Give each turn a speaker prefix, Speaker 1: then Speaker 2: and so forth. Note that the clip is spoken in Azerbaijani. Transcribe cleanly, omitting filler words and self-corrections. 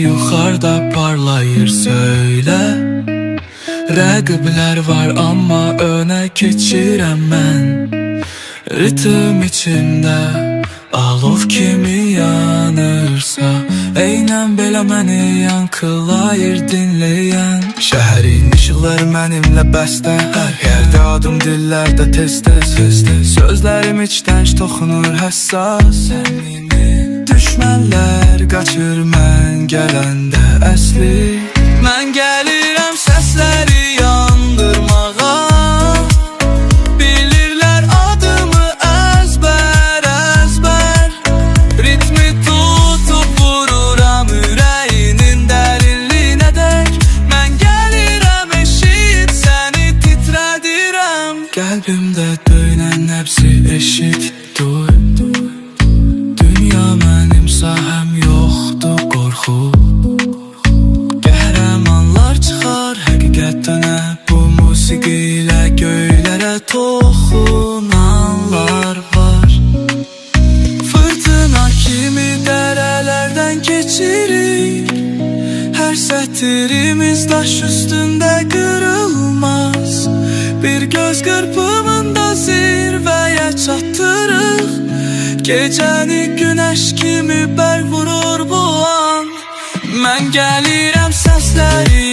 Speaker 1: yuxarıda parlayır söylə. Rəqiblər var amma önə keçirəm mən. Ritm içində alov kimi yanırsa, eynən belə məni yankılayır dinləyən. Şəhərin işıqları mənimlə bəstə, hər yerdə adım dillərdə tez-tez. Sözlərim içdən toxunur həssas. Düşmənlər qaçır mən gələndə əsli. Mən gəlirəm səsləri yandırmağa. Bilirlər adımı əzbər. Ritmi tutup vururam ürəyinin dərinliyinə dək. Mən gəlirəm eşit səni titrədirəm. Qəlbimdə döyünən nəbzi eşit duy. Dünya mənim sahəm yoxdur qorxu. Qəhrəmanlar çıxar həqiqətdənə. Bu musiqi ilə göylərə toxunanlar var. Fırtına kimi dərələrdən keçirik. Hər sətirimiz daş üstündə qırılmaz. Bir göz qırpımında zirvəyə çatdırıq. Gecəni günəş kimi bərq vurur bu an. Mən gəlirəm səsləri